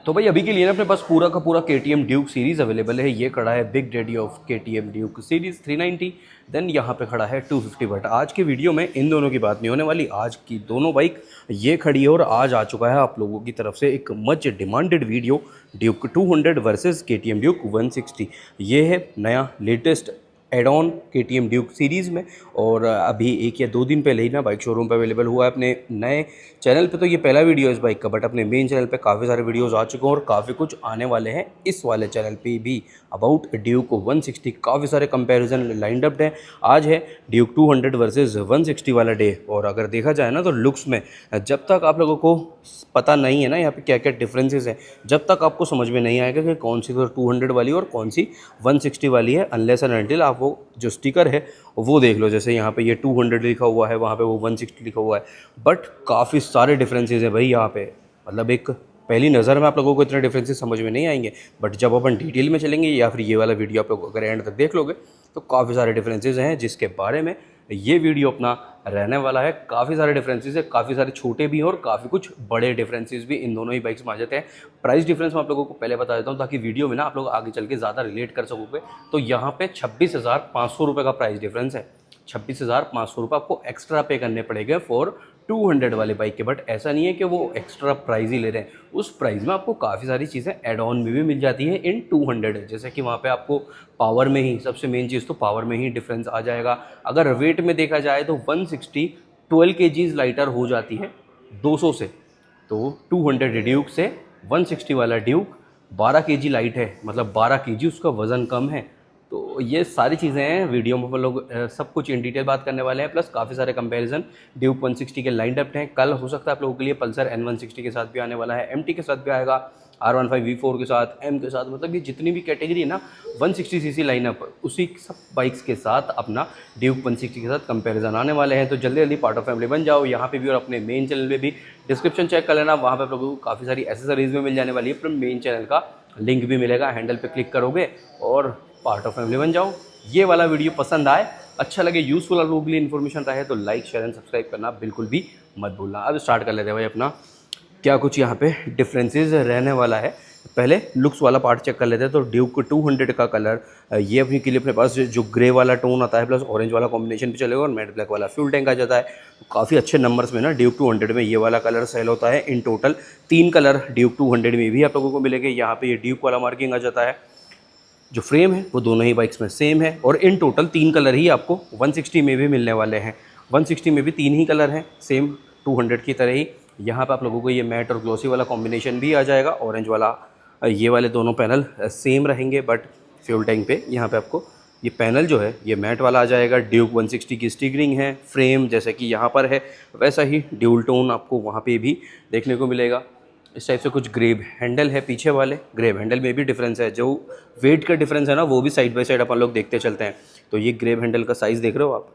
तो भाई अभी के लिए ना अपने पास पूरा का पूरा KTM ड्यूक सीरीज़ अवेलेबल है। ये खड़ा है big daddy of KTM Duke series 390। Then यहाँ पे खड़ा है 250। बट आज के वीडियो में इन दोनों की बात नहीं होने वाली। आज की दोनों बाइक ये खड़ी है और आज आ चुका है आप लोगों की तरफ से एक much demanded video, Duke 200 versus KTM Duke 160। ये है नया latest add on KTM Duke series में। और अभी 1 या 2 दिन पहले ही ना बाइक शोरूम पे अवेलेबल हुआ है। अपने नए चैनल पे तो ये पहला वीडियो है इस बाइक का, बट अपने मेन चैनल पे काफ़ी सारे वीडियोस आ चुके हैं और काफ़ी कुछ आने वाले हैं इस वाले चैनल पे भी अबाउट ड्यूक 160। काफ़ी सारे कंपैरिजन लाइंड अप हैं। आज है ड्यूक 200 वर्सेस 160 वाला डे। और अगर देखा जाए ना तो लुक्स में जब तक आप लोगों को पता नहीं है ना यहाँ पे क्या क्या डिफरेंसेस हैं, जब तक आपको समझ में नहीं आएगा कि कौन सी तो 200 वाली और कौन सी 160 वाली है, अनलेस एंड अनटिल आप वो जो स्टिकर है वो देख लो। जैसे यहाँ पे ये 200 लिखा हुआ है, वहाँ पे वो 160 लिखा हुआ है, बट काफ़ी सारे डिफरेंसेस हैं भाई यहाँ पे। मतलब एक पहली नज़र में आप लोगों को इतने डिफरेंसेस समझ में नहीं आएंगे, बट जब अपन डिटेल में चलेंगे या फिर ये वाला वीडियो आप लोग अगर एंड तक देख लोगे तो काफ़ी सारे डिफरेंसेस हैं जिसके बारे में ये वीडियो अपना रहने वाला है। काफ़ी सारे डिफरेंसेस है, काफ़ी सारे छोटे भी हैं और काफ़ी कुछ बड़े डिफरेंसेस भी इन दोनों ही बाइक्स में आ जाते हैं। प्राइस डिफरेंस मैं आप लोगों को पहले बता देता हूँ ताकि वीडियो में ना आप लोग आगे चल के ज़्यादा रिलेट कर सकोगे। तो यहाँ पे 26,500 रुपये का प्राइस डिफरेंस है। 26,500 रुपये आपको एक्स्ट्रा पे करने पड़ेंगे फॉर 200 वाले बाइक के। बट ऐसा नहीं है कि वो एक्स्ट्रा प्राइस ही ले रहे हैं, उस प्राइस में आपको काफ़ी सारी चीज़ें एड ऑन में भी मिल जाती है इन 200। जैसे कि वहाँ पे आपको पावर में ही सबसे मेन चीज़ तो पावर में ही डिफरेंस आ जाएगा। अगर वेट में देखा जाए तो 160 12 kgs लाइटर हो जाती है 200 से, तो 200 ड्यूक से 160 वाला ड्यूक 12 kg लाइट है, मतलब 12 kg उसका वज़न कम है। तो ये सारी चीज़ें हैं वीडियो में हम लोग सब कुछ इन डिटेल बात करने वाले हैं। प्लस काफ़ी सारे कंपैरिजन ड्यूक 160 के लाइंड अप हैं। कल हो सकता है आप लोगों के लिए पल्सर N160 के साथ भी आने वाला है, MT के साथ भी आएगा, R15 V4 के साथ, M के साथ। मतलब ये जितनी भी कैटेगरी है ना 160cc लाइनअप, उसी सब बाइक्स के साथ अपना ड्यूक 160 के साथ कंपैरिजन आने वाले हैं। तो जल्दी जल्दी पार्ट ऑफ फैमिली बन जाओ यहाँ पे भी, और अपने मेन चैनल पे भी डिस्क्रिप्शन चेक कर लेना, वहाँ पे आप लोगों को काफ़ी सारी एसेसरीज में मिल जाने वाली है। अपने मेन चैनल का लिंक भी मिलेगा, हैंडल पे क्लिक करोगे और पार्ट ऑफ फैमिली बन जाओ। ये वाला वीडियो पसंद आए, अच्छा लगे, यूज़फुल आप लोगों के लिए इन्फॉर्मेशन रहे तो लाइक शेयर एंड सब्सक्राइब करना बिल्कुल भी मत भूलना। अब स्टार्ट कर लेते हैं भाई अपना क्या कुछ यहाँ पे डिफरेंसेस रहने वाला है। पहले लुक्स वाला पार्ट चेक कर लेते हैं। तो ड्यूक 200 का कलर ये अपनी के लिए अपने पास जो ग्रे वाला टोन आता है प्लस ऑरेंज वाला कॉम्बिनेशन भी चलेगा और मैट ब्लैक वाला फ्यूल टैंक आ जाता है। तो काफ़ी अच्छे नंबर्स में ना ड्यूक 200 में ये वाला कलर सेल होता है। इन टोटल 3 कलर ड्यूक 200 में भी आप लोगों को मिलेंगे। यहाँ पे ये ड्यूक वाला मार्किंग आ जाता है। जो फ्रेम है वो दोनों ही बाइक्स में सेम है और इन टोटल 3 कलर ही आपको 160 में भी मिलने वाले हैं। 160 में भी 3 ही कलर हैं सेम 200 की तरह ही। यहाँ पे आप लोगों को ये मैट और ग्लोसी वाला कॉम्बिनेशन भी आ जाएगा। ऑरेंज वाला ये वाले दोनों पैनल सेम रहेंगे, बट फ्यूल टैंक पे यहाँ पे आपको ये पैनल जो है ये मैट वाला आ जाएगा। ड्यूक 160 की स्टिकरिंग है। फ्रेम जैसे कि यहाँ पर है वैसा ही ड्यूल टोन आपको वहाँ पे भी देखने को मिलेगा। इस टाइप से कुछ ग्रेब हैंडल है पीछे वाले। ग्रेब हैंडल में भी डिफरेंस है, जो वेट का डिफरेंस है ना वो भी साइड बाय साइड अपन लोग देखते चलते हैं। तो ये ग्रेब हैंडल का साइज़ देख रहे हो आप,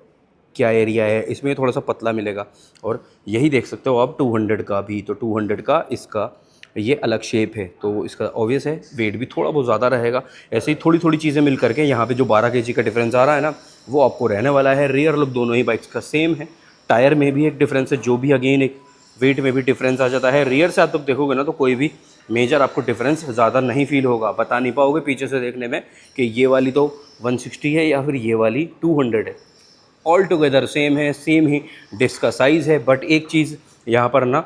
क्या एरिया है इसमें, थोड़ा सा पतला मिलेगा। और यही देख सकते हो आप 200 का भी, तो 200 का इसका ये अलग शेप है, तो इसका ऑब्वियस है वेट भी थोड़ा बहुत ज़्यादा रहेगा। ऐसे ही थोड़ी थोड़ी चीज़ें मिल करके यहाँ पे जो 12 kg का डिफरेंस आ रहा है ना वो आपको रहने वाला है। रियर लुक दोनों ही बाइक्स का सेम है। टायर में भी एक डिफरेंस है, जो भी अगेन एक वेट में भी डिफरेंस आ जाता है। रियर से आप लोग देखोगे ना तो कोई भी मेजर आपको डिफरेंस ज़्यादा नहीं फील होगा, बता नहीं पाओगे पीछे से देखने में कि ये वाली तो 160 है या फिर ये वाली 200 है। ऑल टुगेदर सेम है, सेम ही डिस्क का साइज़ है। बट एक चीज़ यहाँ पर ना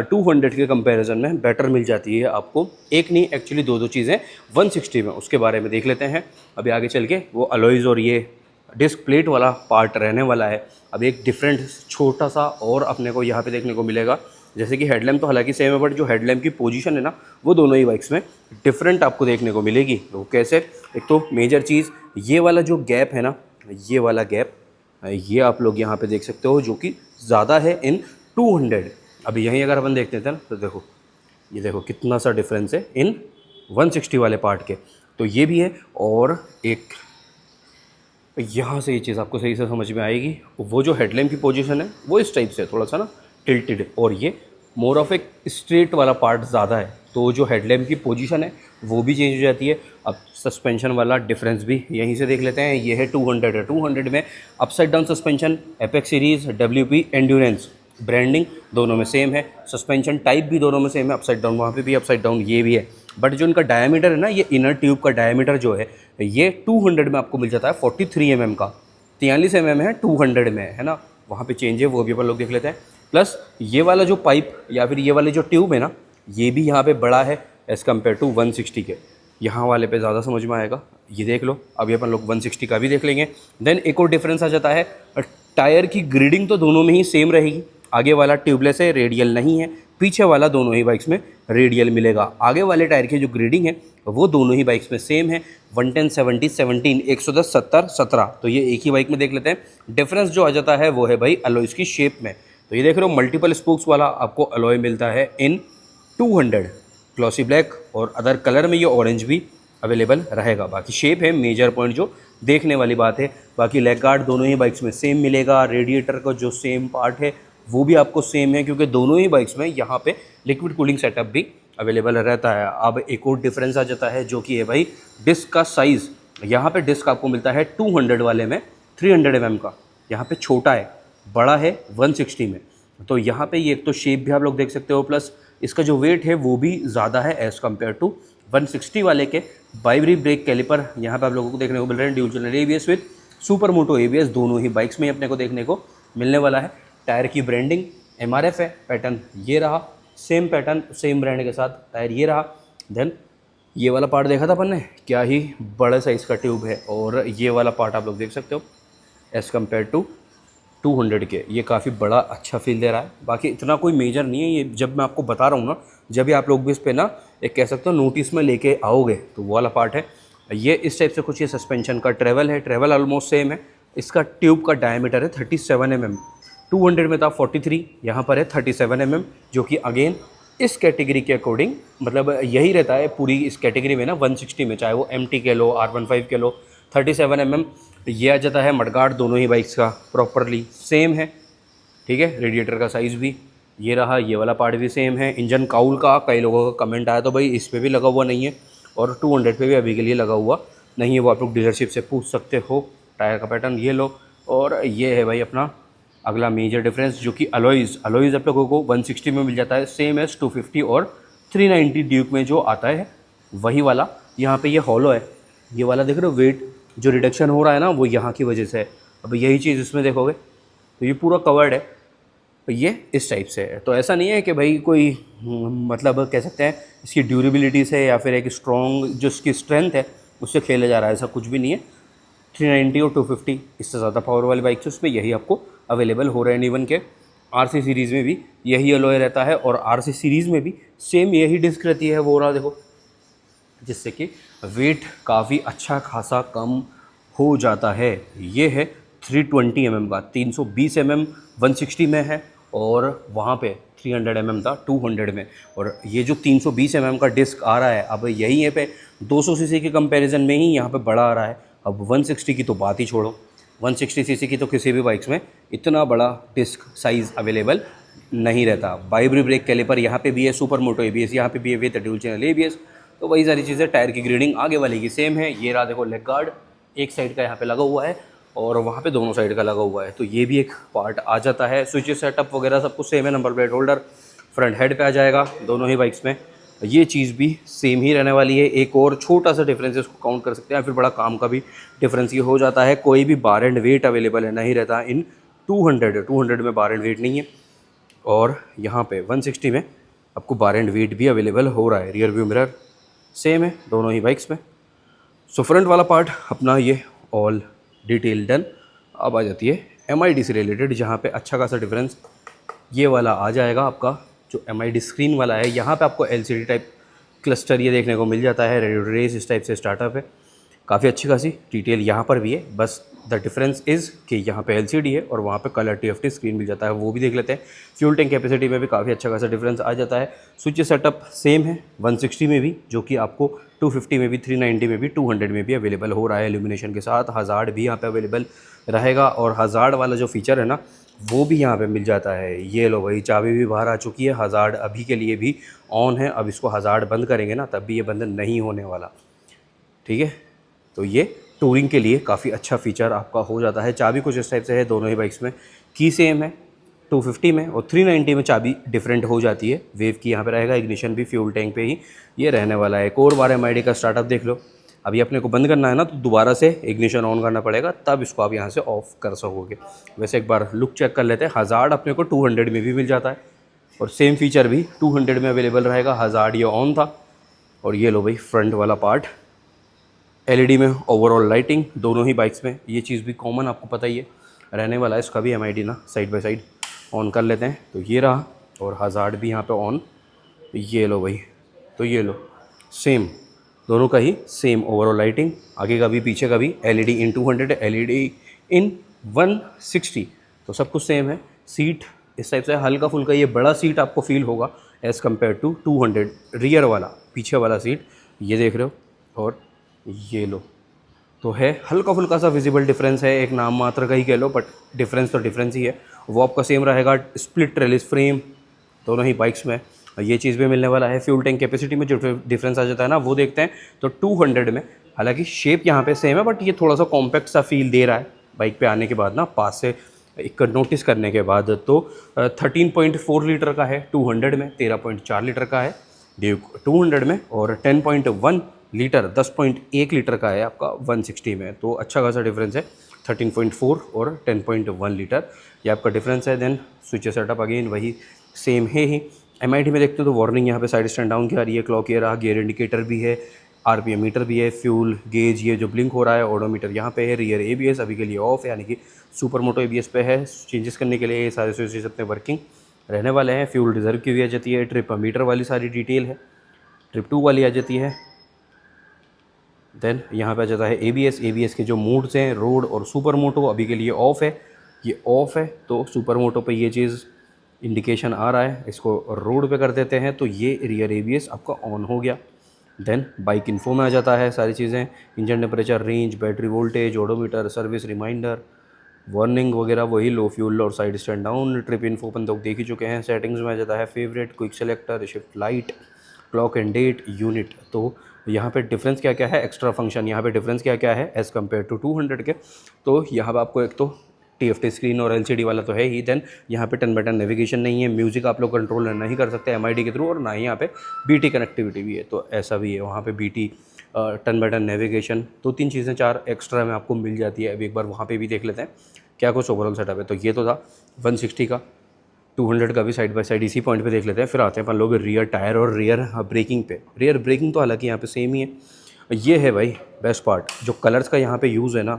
200 के कंपैरिजन में बेटर मिल जाती है आपको, एक नहीं एक्चुअली दो चीज़ें 160 में। उसके बारे में देख लेते हैं अभी आगे चल के। वो अलॉयज़ और ये डिस्क प्लेट वाला पार्ट रहने वाला है। अब एक डिफरेंट छोटा सा और अपने को यहाँ पे देखने को मिलेगा। जैसे कि हेडलैम्प तो हालांकि सेम है, बट जो हेडलैम्प की पोजीशन है ना वो दोनों ही बाइक्स में डिफरेंट आपको देखने को मिलेगी। तो कैसे, एक तो मेजर चीज़ ये वाला जो गैप है ना, ये वाला गैप ये आप लोग यहाँ पे देख सकते हो जो कि ज़्यादा है इन 200। अभी यहीं अगर अपन देखते थे ना तो देखो, ये देखो कितना सा डिफरेंस है इन 160 वाले पार्ट के। तो ये भी है। और एक यहाँ से ये चीज़ आपको सही से समझ में आएगी, वो जो हेडलैम्प की पोजीशन है वो इस टाइप से थोड़ा सा ना टिल्टेड, और ये मोर ऑफ एक स्ट्रेट वाला पार्ट ज़्यादा है। तो जो हेडलैम्प की पोजीशन है वो भी चेंज हो जाती है। अब सस्पेंशन वाला डिफरेंस भी यहीं से देख लेते हैं। ये है 200 है। 200 में upside down suspension, apex series, WP endurance, branding दोनों में सेम है, सस्पेंशन टाइप भी दोनों में सेम है, अपसाइड डाउन वहाँ पे भी अपसाइड डाउन ये भी है। बट जो इनका डायमीटर है ना, ये इनर ट्यूब का डायमीटर जो है ये 200 में आपको मिल जाता है 43 mm का, 43 mm है 200 में, है ना। वहाँ पे चेंज है, वो भी अपन लोग देख लेते हैं। प्लस ये वाला जो पाइप या फिर ये वाले जो ट्यूब है ना, ये भी यहाँ पे बड़ा है एज़ कम्पेयर टू 160 के। यहाँ वाले पे ज़्यादा समझ में आएगा, ये देख लो। अभी अपन लोग 160 का भी देख लेंगे। देन एक और डिफरेंस आ जाता है, टायर की ग्रिडिंग तो दोनों में ही सेम रहेगी। आगे वाला ट्यूबलेस है, रेडियल नहीं है। पीछे वाला दोनों ही बाइक्स में रेडियल मिलेगा। आगे वाले टायर की जो ग्रिडिंग है वो दोनों ही बाइक्स में सेम है, 110, 70, 17, 110, 70, 17। तो ये एक ही बाइक में देख लेते हैं। डिफरेंस जो आ जाता है वो है भाई अलॉयज़ की शेप में। तो ये देख रहे हो मल्टीपल स्पोक्स वाला आपको अलॉय मिलता है इन 200 ग्लॉसी ब्लैक, और अदर कलर में ये ऑरेंज भी अवेलेबल रहेगा। बाकी शेप है मेजर पॉइंट जो देखने वाली बात है। बाकी लेग गार्ड दोनों ही बाइक्स में सेम मिलेगा। रेडिएटर का जो सेम पार्ट है वो भी आपको सेम है, क्योंकि दोनों ही बाइक्स में यहाँ पे लिक्विड कूलिंग सेटअप भी अवेलेबल रहता है। अब एक और डिफरेंस आ जाता है जो कि है भाई डिस्क का साइज़। यहाँ पे डिस्क आपको मिलता है 200 वाले में 300 mm का, यहाँ पे छोटा है, बड़ा है 160 में। तो यहाँ पे ये एक तो शेप भी आप लोग देख सकते हो, प्लस इसका जो वेट है वो भी ज़्यादा है एज़ कम्पेयर टू 160 वाले के। बाइब्री ब्रेक कैलिपर यहाँ पे आप लोगों को देखने को मिल रहे हैं, dual channel ABS with super moto ABS दोनों ही बाइक्स में अपने को देखने को मिलने वाला है। टायर की ब्रांडिंग MRF है, पैटर्न ये रहा, सेम पैटर्न सेम ब्रांड के साथ टायर ये रहा। देन ये वाला पार्ट देखा था अपन ने, क्या ही बड़े साइज़ का ट्यूब है, और ये वाला पार्ट आप लोग देख सकते हो एज़ कम्पेयर टू 200 के, ये काफ़ी बड़ा अच्छा फील दे रहा है। बाकी इतना कोई मेजर नहीं है ये, जब मैं आपको बता रहा हूँ ना, जब भी आप लोग भी इस पर ना एक कह सकते हो नोटिस में लेके आओगे, तो वो वाला पार्ट है ये इस टाइप से कुछ। ये सस्पेंशन का ट्रेवल है, ट्रेवल ऑलमोस्ट सेम है। इसका ट्यूब का डायमीटर है 37 mm, 200 में था 43, यहाँ पर है 37 mm, जो कि अगेन इस कैटेगरी के अकॉर्डिंग मतलब यही रहता है पूरी इस कैटेगरी में ना 160 में, चाहे वो MT के लो, R15 के लो, 37 mm ये आ जाता है। मडगार्ड दोनों ही बाइक्स का प्रॉपरली सेम है, ठीक है। रेडिएटर का साइज़ भी ये रहा, ये वाला पार्ट भी सेम है। इंजन काउल का कई लोगों का कमेंट आया तो भाई इस पर भी लगा हुआ नहीं है, और 200 पे भी अभी के लिए लगा हुआ नहीं है, वो आप लोग डीलरशिप से पूछ सकते हो। टायर का पैटर्न ये लो, और ये है भाई अपना अगला मेजर डिफरेंस जो कि अलॉयज़ आप लोगों को 160 में मिल जाता है, सेम एज 250 और 390 ड्यूक में जो आता है वही वाला। यहाँ पे ये हॉलो है, ये वाला देख रहे हो, वेट जो रिडक्शन हो रहा है ना वो यहाँ की वजह से है। अब यही चीज़ इसमें देखोगे तो ये पूरा कवर्ड है, तो ये इस टाइप से है। तो ऐसा नहीं है कि भाई कोई मतलब कह सकते हैं इसकी ड्यूरेबिलिटी से या फिर एक स्ट्रॉन्ग जो इसकी स्ट्रेंथ है उससे खेला जा रहा है, ऐसा कुछ भी नहीं है। 390 और 250 इससे ज़्यादा पावर वाली बाइक है उसमें यही आपको अवेलेबल हो रहे हैं। इवन के RC सीरीज़ में भी यही अलॉय रहता है, और RC सीरीज़ में भी सेम यही डिस्क रहती है, वो रहा देखो, जिससे कि वेट काफ़ी अच्छा खासा कम हो जाता है। ये है 320 mm का, 320 mm 160 में है, और वहाँ पे 300 mm था 200 में। और ये जो 320 mm का डिस्क आ रहा है, अब यही है पे 200 cc के कंपैरिजन में ही यहाँ पे बड़ा आ रहा है। अब 160 की तो बात ही छोड़ो, 160 cc की तो किसी भी बाइक्स में इतना बड़ा डिस्क साइज़ अवेलेबल नहीं रहता। बाइब्री ब्रेक कैलिपर यहाँ पे भी है, सुपर मोटो ABS यहाँ पे भी है विद ड्यूल चैनल ABS। तो वही सारी चीज़ें। टायर की ग्रेडिंग आगे वाले की सेम है। ये रहा देखो लेग गार्ड, एक साइड का यहाँ पे लगा हुआ है और वहाँ पे दोनों साइड का लगा हुआ है, तो ये भी एक पार्ट आ जाता है। स्विच सेटअप वगैरह सब कुछ सेम है। Number plate holder front head पे आ जाएगा दोनों ही बाइक्स में, ये चीज़ भी सेम ही रहने वाली है। एक और छोटा सा डिफरेंस इसको काउंट कर सकते हैं, फिर बड़ा काम का भी डिफरेंस ये हो जाता है, कोई भी बार एंड वेट अवेलेबल है नहीं रहता इन 200 में बार एंड वेट नहीं है, और यहाँ पे 160 में आपको बार एंड वेट भी अवेलेबल हो रहा है। रियर व्यू मिरर सेम है दोनों ही बाइक्स में। सो फ्रंट वाला पार्ट अपना ये ऑल डिटेल डन। अब आ जाती है MID से रिलेटेड, जहाँ पे अच्छा खासा डिफरेंस ये वाला आ जाएगा आपका। जो MID स्क्रीन वाला है, यहाँ पे आपको LCD टाइप क्लस्टर ये देखने को मिल जाता है। रेडियो रेस इस टाइप से स्टार्टअप है, काफ़ी अच्छी खासी डिटेल यहाँ पर भी है। बस द डिफरेंस इज़ कि यहाँ पे LCD है और वहाँ पे कलर TFT स्क्रीन मिल जाता है, वो भी देख लेते हैं। फ्यूल टैंक कैपेसिटी में भी काफ़ी अच्छा खासा डिफरेंस आ जाता है। स्विच सेटअप सेम है 160 में भी, जो कि आपको 250 में भी, 390 में भी, 200 में भी अवेलेबल हो रहा है इल्यूमिनेशन के साथ। हज़ार्ड भी यहाँ पे अवेलेबल रहेगा, और हज़ार्ड वाला जो फीचर है ना वो भी यहाँ पे मिल जाता है। ये लो भाई, चाबी भी बाहर आ चुकी है। हज़ार्ड अभी के लिए भी ऑन है, अब इसको हज़ार्ड बंद करेंगे ना तब भी ये बंद नहीं होने वाला, ठीक है। तो ये टूरिंग के लिए काफ़ी अच्छा फीचर आपका हो जाता है। चाबी कुछ इस टाइप से है दोनों ही बाइक्स में, की सेम है, 250 में और 390 में चाबी डिफरेंट हो जाती है। वेव की यहाँ पे रहेगा, इग्निशन भी फ्यूल टैंक पे ही ये रहने वाला है। एक और बार MID का स्टार्टअप देख लो। अभी अपने को बंद करना है ना, तो दोबारा से इग्निशन ऑन करना पड़ेगा, तब इसको आप यहाँ से ऑफ कर सकोगे। वैसे एक बार लुक चेक कर लेते हैं। हज़ार्ड अपने को 200 में भी मिल जाता है और सेम फीचर भी 200 में अवेलेबल रहेगा। हज़ार्ड ये ऑन था। और ये लो भाई फ्रंट वाला पार्ट, LED में ओवरऑल लाइटिंग दोनों ही बाइक्स में, ये चीज़ भी कॉमन आपको पता ही है रहने वाला है। इसका भी MID ना साइड बाय साइड ऑन कर लेते हैं। तो ये रहा, और हज़ार्ड भी यहाँ पे ऑन। ये लो भाई, तो ये लो सेम, दोनों का ही सेम ओवरऑल लाइटिंग, आगे का भी पीछे का भी। LED इन 200, LED इन 160, तो सब कुछ सेम है। सीट इस टाइप से हल्का फुल्का ये बड़ा सीट आपको फील होगा एज़ कम्पेयर टू 200। रियर वाला, पीछे वाला सीट ये देख रहे हो, और ये लो, तो है हल्का फुल्का सा विजिबल डिफरेंस है, एक नाम मात्र का ही कह लो, बट डिफरेंस तो डिफरेंस ही है। वो आपका सेम रहेगा। स्प्लिट ट्रेलिस फ्रेम दोनों ही बाइक्स में, ये चीज़ भी मिलने वाला है। फ्यूल टैंक कैपेसिटी में जो डिफरेंस आ जाता है ना, वो देखते हैं तो 200 में, हालांकि शेप यहाँ पे सेम है, बट ये थोड़ा सा कॉम्पैक्ट सा फील दे रहा है बाइक पे आने के बाद ना, पास से एक नोटिस करने के बाद। तो 13.4 लीटर का है 200 में, 13.4 लीटर का है ड्यूक 200 में, और 10.1 लीटर 10.1 लीटर का है आपका 160 में। तो अच्छा खासा डिफरेंस है, 13.4 और 10.1 लीटर ये आपका डिफरेंस है। देन स्विच सेटअप अगेन वही सेम है ही। MID में देखते हो तो वार्निंग यहाँ पे साइड स्टैंड डाउन की आ रही है, क्लॉक ये रहा, गियर इंडिकेटर भी है, RPM मीटर भी है, फ्यूल गेज ये जो ब्लिंक हो रहा है, ओडोमीटर यहाँ पे है, रियर ABS अभी के लिए ऑफ है, यानी कि सुपर मोटो ABS पे है। चेंजेस करने के लिए ये सारे स्विचेस अपने वर्किंग रहने वाले हैं। फ्यूल रिजर्व की भी आ जाती है, ट्रिप मीटर वाली सारी डिटेल है, ट्रिप 2 वाली आ जाती है। देन यहाँ पे आ जाता है ABS के जो मोड्स हैं, रोड और सुपर मोटो अभी के लिए ऑफ है, ये ऑफ है। तो सुपर मोटो पे ये चीज़ इंडिकेशन आ रहा है, इसको रोड पे कर देते हैं तो ये रियर ABS आपका ऑन हो गया। देन बाइक इन्फो में आ जाता है सारी चीज़ें, engine temperature, range, battery voltage, odometer, service reminder, warning वगैरह वही, लो फ्यूल और side stand down. Trip info अपन तो देख ही चुके हैं। सेटिंग्स में आ जाता है favourite, quick selector, shift light, clock and date, unit. तो यहाँ पे डिफरेंस क्या क्या है, एक्स्ट्रा फंक्शन यहाँ पे डिफरेंस क्या क्या है एज़ कम्पेयर टू 200 के। तो यहाँ पे आपको एक तो TFT स्क्रीन और LCD वाला तो है ही। देन यहाँ पे 10 बटन नेविगेशन नहीं है, म्यूज़िक आप लोग कंट्रोल नहीं कर सकते MID के थ्रू, और ना ही यहाँ पे BT कनेक्टिविटी भी है, तो ऐसा भी है। वहाँ पे BT 10 बटन नेविगेशन, 2-3 चीज़ें 4 एक्स्ट्रा में आपको मिल जाती है। अब एक बार वहाँ पे भी देख लेते हैं क्या कुछ ओवरऑल सेटअप है। तो ये तो था 160 का, 200 का भी साइड बाय साइड इसी पॉइंट पे देख लेते हैं। फिर आते हैं अपन लोग रियर टायर और रियर ब्रेकिंग पे। रियर ब्रेकिंग तो हालांकि यहाँ पे सेम ही है। ये है भाई बेस्ट पार्ट, जो कलर्स का यहाँ पे यूज़ है ना,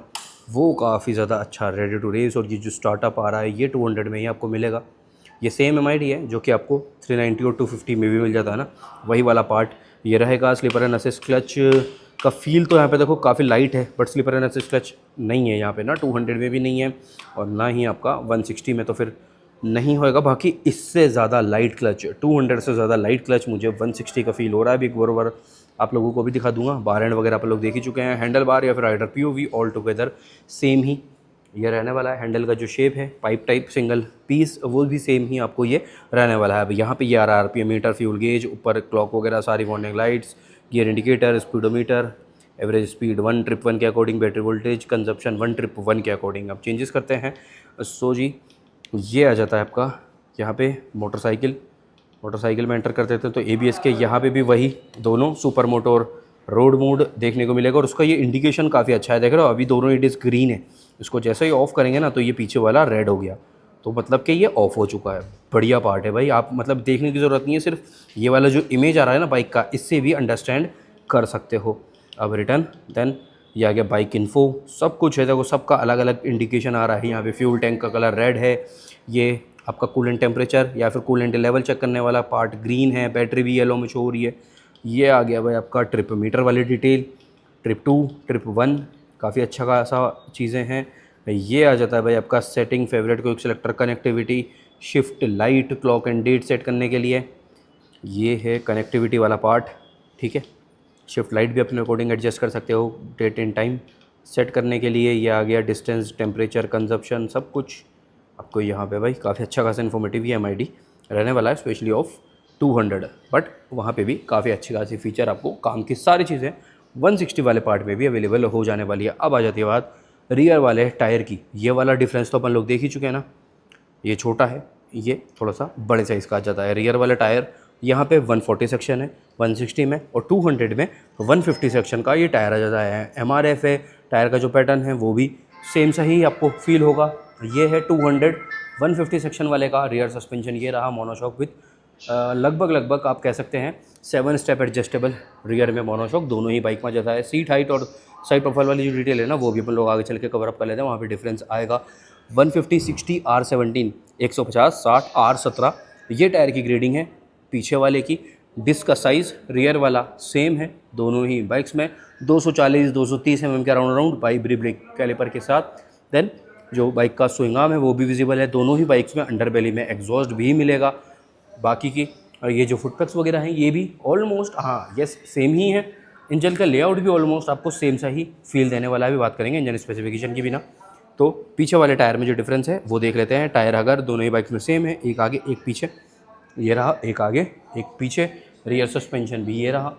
वो काफ़ी ज़्यादा अच्छा, रेडी टू रेस। और ये जो स्टार्टअप आ रहा है ये 200 में ही आपको मिलेगा। ये सेम MID है जो कि आपको 390 और 250 में भी मिल जाता है ना, वही वाला पार्ट ये रहेगा। स्लीपर एंड असिस्ट क्लच का फील तो यहाँ पे देखो काफ़ी लाइट है, but slipper and assist clutch नहीं है यहाँ पे ना, 200 में भी नहीं है और ना ही आपका 160 में, तो फिर नहीं होएगा। बाकी इससे ज़्यादा लाइट क्लच, 200 से ज़्यादा लाइट क्लच मुझे 160 का फील हो रहा है। अभी एक आप लोगों को भी दिखा दूंगा। बार एंड वगैरह आप लोग देख ही चुके हैं। हैंडल बार या फिर rider POV all together same ही ये रहने वाला है। हैंडल का जो शेप है पाइप टाइप सिंगल पीस, वो भी सेम ही आपको ये रहने वाला है। अब यहाँ पे ये आ रहा है RPM मीटर, फ्यूल गेज, ऊपर क्लॉक वगैरह सारी, warning lights, gear indicator, speedometer, average speed 1 trip 1 के according, battery voltage consumption 1 trip 1 के अकॉर्डिंग। अब चेंजेस करते हैं। सो जी ये आ जाता है आपका यहाँ पे मोटरसाइकिल में एंटर कर देते हैं तो ABS के यहाँ पे भी वही दोनों सुपर मोटो और रोड मोड देखने को मिलेगा। और उसका ये इंडिकेशन काफ़ी अच्छा है, देख रहे हो अभी दोनों इट इज़ ग्रीन है। इसको जैसे ही ऑफ़ करेंगे ना तो ये पीछे वाला रेड हो गया, तो मतलब कि ये ऑफ़ हो चुका है। बढ़िया पार्ट है भाई, आप मतलब देखने की ज़रूरत नहीं है, सिर्फ ये वाला जो इमेज आ रहा है ना बाइक का, इससे भी अंडरस्टैंड कर सकते हो। अब रिटर्न, देन ये आ गया बाइक इन्फो, सब कुछ है देखो, सबका अलग अलग इंडिकेशन आ रहा है। यहाँ पे फ्यूल टैंक का कलर रेड है, ये आपका कूलेंट टेम्परेचर या फिर कूलेंट लेवल चेक करने वाला पार्ट ग्रीन है, बैटरी भी येलो में शो हो रही है। ये आ गया भाई आपका ट्रिप मीटर वाली डिटेल, ट्रिप 2, ट्रिप 1, काफ़ी अच्छा खासा चीज़ें हैं। ये आ जाता है भाई आपका setting, favourite, quick selector, connectivity, shift light, clock and date set करने के लिए। ये है कनेक्टिविटी वाला पार्ट, ठीक है। शिफ्ट लाइट भी अपने अकॉर्डिंग एडजस्ट कर सकते हो, डेट एंड टाइम सेट करने के लिए। ये आ गया डिस्टेंस, टेम्परेचर, कंजप्शन, सब कुछ आपको यहाँ पे भाई काफ़ी अच्छा खासा इन्फॉर्मेटिव ही MID रहने वाला है, स्पेशली ऑफ 200। बट वहाँ पे भी काफ़ी अच्छी खासी फीचर आपको, काम की सारी चीज़ें 160 वाले पार्ट में भी अवेलेबल हो जाने वाली है। अब आ जाती है बात रियर वाले टायर की। ये वाला डिफरेंस तो अपन लोग देख ही चुके हैं ना, ये छोटा है ये थोड़ा सा बड़े साइज़ का आ जाता है। रियर वाला टायर यहाँ पे 140 सेक्शन है 160 में, और 200 में 150 सेक्शन का ये टायर आ जाता है। MRF है, टायर का जो पैटर्न है वो भी सेम सा ही आपको फील होगा। ये है 200 150 सेक्शन वाले का रियर सस्पेंशन, ये रहा मोनोशॉक विथ लगभग आप कह सकते हैं 7 स्टेप एडजस्टेबल रियर में मोनोशॉक दोनों ही बाइक में जाता है। सीट हाइट और साइड प्रोफाइल वाली जो डिटेल है ना वो भी अपन लोग आगे चल के कवर अप कर लेते हैं, वहाँ पे डिफरेंस आएगा। 150 60 R17 150 60 R17 ये टायर की ग्रेडिंग है पीछे वाले की। डिस्क का साइज़ रियर वाला सेम है दोनों ही बाइक्स में, 240 230 mm के अराउंड बाई ब्रेक कैलिपर के साथ। देन जो बाइक का स्विंग आर्म है वो भी विजिबल है दोनों ही बाइक्स में। अंडर बेली में एग्जॉस्ट भी मिलेगा। बाकी की ये जो फुटपैक्स वगैरह हैं ये भी ऑलमोस्ट यस सेम ही है। इंजन का लेआउट भी ऑलमोस्ट आपको सेम सा ही फील देने वाला है। भी बात करेंगे इंजन स्पेसिफिकेशन की भी ना, तो पीछे वाले टायर में जो डिफरेंस है वो देख लेते हैं। टायर अगर दोनों ही बाइक्स में सेम है, एक आगे एक पीछे, ये रहा एक आगे एक पीछे। रियर सस्पेंशन भी ये रहा।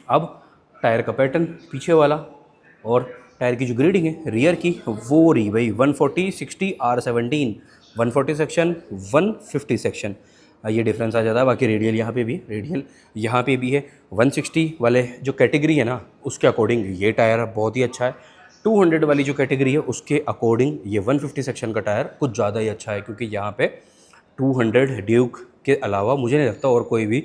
अब टायर का पैटर्न पीछे वाला और टायर की जो ग्रेडिंग है रियर की वो रही भाई 140 60 R17 140 सेक्शन 150 सेक्शन, ये डिफरेंस आ जाता है। बाकी रेडियल यहाँ पे भी है 160 वाले जो कैटेगरी है ना उसके अकॉर्डिंग ये टायर बहुत ही अच्छा है। 200 वाली जो कैटेगरी है उसके अकॉर्डिंग ये 150 सेक्शन का टायर कुछ ज़्यादा ही अच्छा है, क्योंकि यहाँ पे 200 ड्यूक के अलावा मुझे नहीं लगता और कोई भी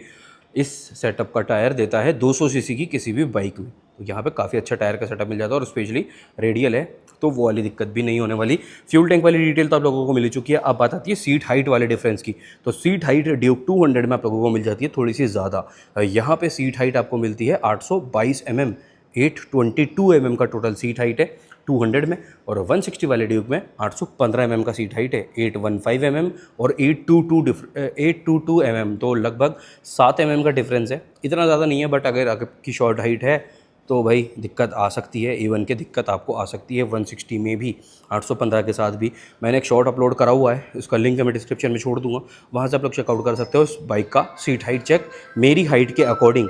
इस सेटअप का टायर देता है 200 सीसी की किसी भी बाइक में। तो यहाँ पे काफ़ी अच्छा टायर का सेटअप मिल जाता है, और स्पेशली रेडियल है तो वो वाली दिक्कत भी नहीं होने वाली। फ्यूल टैंक वाली डिटेल तो आप लोगों को मिल चुकी है। अब बात आती है सीट हाइट वाले डिफरेंस की, तो सीट हाइट ड्यूक 200 में आप लोगों को मिल जाती है थोड़ी सी ज़्यादा। यहाँ पे सीट हाइट आपको मिलती है 822 mm 822 mm का टोटल सीट हाइट है 200 में, और 160 वाले ड्यूक में 815 mm का सीट हाइट है 815 mm और 822 mm, तो लगभग 7 mm का डिफरेंस है। इतना ज़्यादा नहीं है, बट अगर आपकी शॉर्ट हाइट है तो भाई दिक्कत आ सकती है, इवन के दिक्कत आपको आ सकती है 160 में भी 815 के साथ भी। मैंने एक शॉर्ट अपलोड करा हुआ है, उसका लिंक मैं डिस्क्रिप्शन में छोड़ दूंगा, वहाँ से आप लोग चेकआउट कर सकते हो उस बाइक का सीट हाइट चेक मेरी हाइट के अकॉर्डिंग।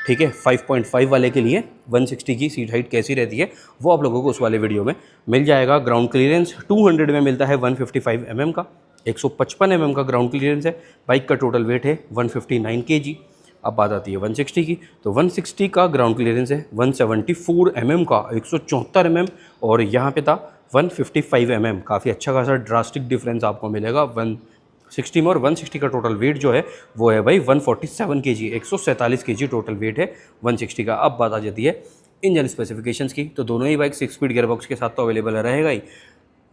ठीक है, 5.5 वाले के लिए 160 की सीट हाइट कैसी रहती है वो आप लोगों को उस वाले वीडियो में मिल जाएगा। ग्राउंड क्लियरेंस 200 में मिलता है 155 mm का, 155 mm का ग्राउंड क्लियरेंस है। बाइक का टोटल वेट है 159 kg। अब बात आती है 160 की, तो 160 का ग्राउंड क्लियरेंस है 174 mm का, 174 mm, और यहाँ पे था 155 mm। काफ़ी अच्छा खासा ड्रास्टिक डिफरेंस आपको मिलेगा 160 में, और 160 का टोटल वेट जो है वो है भाई 147 kg, 147 kg टोटल वेट है 160 का। अब बात आ जाती है इंजन स्पेसिफिकेशंस की, तो दोनों ही बाइक 6 स्पीड गियरबॉक्स के साथ तो अवेलेबल रहेगा ही।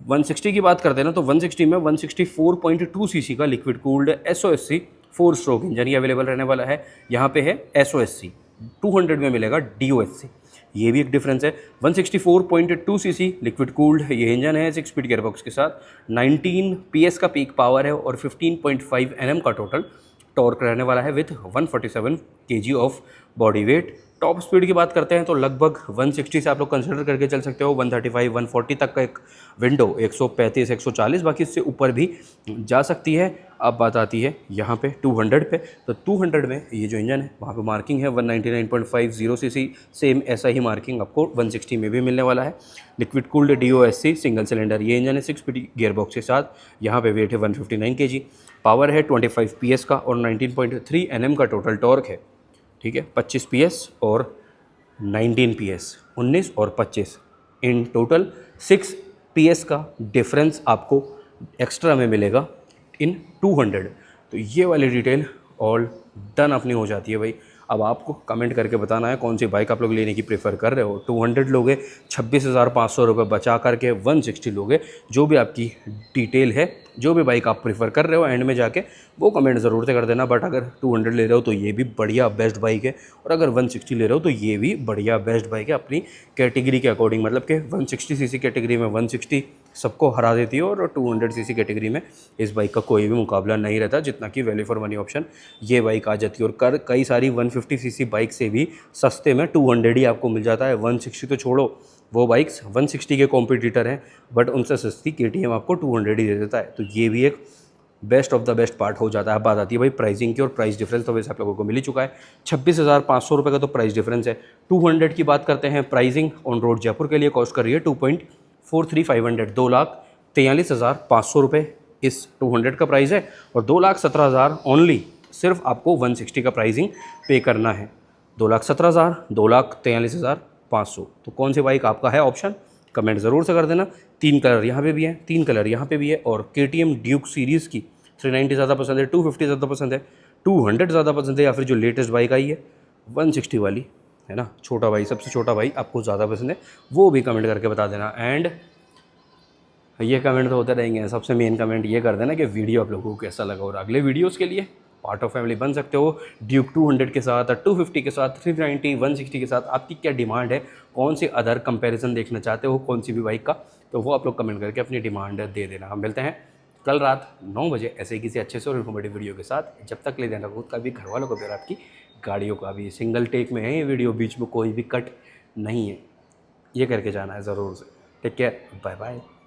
160 की बात करते हैं ना, तो 160 में 164.2 सीसी का liquid cooled SOSC 4 stroke engine ही अवेलेबल रहने वाला है। यहाँ पे है SOSC, 200 में मिलेगा DOSC, ये भी एक डिफरेंस है। 164.2 सीसी लिक्विड कूल्ड ये इंजन है 6 स्पीड गियरबॉक्स के साथ, 19 PS का पीक पावर है और 15.5 Nm का टोटल टॉर्क रहने वाला है with 147 kg of body weight. Top speed की बात करते हैं तो लगभग 160 से आप लोग कंसिडर करके चल सकते हो 135 140 तक का एक विंडो, 135 140, बाकी इससे ऊपर भी जा सकती है। अब बात आती है यहाँ पे 200 पे, तो 200 में ये जो इंजन है वहाँ पे मार्किंग है 199.50 सीसी, सेम ऐसा ही मार्किंग आपको 160 में भी मिलने वाला है। Liquid cooled DOSC single cylinder ये इंजन है 6 स्पीड गियरबॉक्स के साथ। यहाँ पे वेट है 159 kg, पावर है 25 PS का और 19.3 Nm का टोटल टॉर्क है। ठीक है, 25 PS और 19 PS, 19 और 25 इन टोटल 6 PS का डिफरेंस आपको एक्स्ट्रा में मिलेगा इन 200। तो ये वाली डिटेल ऑल डन अपनी हो जाती है भाई। अब आपको कमेंट करके बताना है कौन सी बाइक आप लोग लेने की प्रेफर कर रहे हो। 200 लोगे 26,500 रुपये बचा करके 160 लोगे, जो भी आपकी डिटेल है, जो भी बाइक आप प्रेफर कर रहे हो एंड में जाके वो कमेंट ज़रूर से कर देना। बट अगर 200 ले रहे हो तो ये भी बढ़िया बेस्ट बाइक है, और अगर 160 ले रहे हो तो ये भी बढ़िया बेस्ट बाइक है अपनी कैटेगरी के अकॉर्डिंग। मतलब कि 160 सीसी कैटेगरी में 160 सबको हरा देती है, और 200 सीसी कैटेगरी में इस बाइक का कोई भी मुकाबला नहीं रहता, जितना कि वैल्यू फॉर मनी ऑप्शन ये बाइक आ जाती है। और कई सारी 150 सीसी बाइक से भी सस्ते में 200 ही आपको मिल जाता है। 160 तो छोड़ो, वो बाइक्स 160 के कॉम्पिटिटर हैं, बट उनसे सस्ती KTM आपको 200 ही दे देता है। तो ये भी एक best of the best part हो जाता है। बात आती है भाई प्राइसिंग की, और प्राइस डिफरेंस तो वैसे आप लोगों को मिल ही चुका है 26,500 रुपये का तो प्राइस डिफरेंस है। 200 की बात करते हैं, प्राइसिंग ऑन रोड जयपुर के लिए कॉस्ट कर रही है 2,43,500, 2,43,500 रुपये इस 200 का प्राइस है और 2,17,000 ओनली सिर्फ आपको 160 का प्राइसिंग पे करना है। 2,17,000, 2,43,500। तो कौन सी बाइक आपका है ऑप्शन, कमेंट ज़रूर से कर देना। 3 कलर यहाँ पे भी है, 3 कलर यहाँ पे भी है और KTM ड्यूक सीरीज़ की 390 ज़्यादा पसंद है, 250 ज़्यादा पसंद है, 200 ज़्यादा पसंद है, या फिर जो लेटेस्ट बाइक आई है 160 वाली है ना, छोटा भाई, सबसे छोटा भाई आपको ज़्यादा पसंद है, वो भी कमेंट करके बता देना। एंड ये कमेंट तो होते रहेंगे, सबसे मेन कमेंट ये कर देना कि वीडियो आप लोगों को कैसा लगा और अगले वीडियोस के लिए पार्ट ऑफ फैमिली बन सकते हो। ड्यूक 200 के साथ, 250 के साथ, 390, 160 के साथ आपकी क्या डिमांड है, कौन सी अदर कंपैरिजन देखना चाहते हो कौन सी भी बाइक का, तो वो आप लोग कमेंट करके अपनी डिमांड दे देना। हम मिलते हैं कल रात 9 बजे ऐसे ही किसी अच्छे से और इन्फॉर्मेटिव वीडियो के साथ। जब तक ले देना खुद का भी, घर वालों को भी और आपकी गाड़ियों का भी। सिंगल टेक में है ये वीडियो, बीच में कोई भी कट नहीं है, ये करके जाना है ज़रूर से। Take care, bye bye.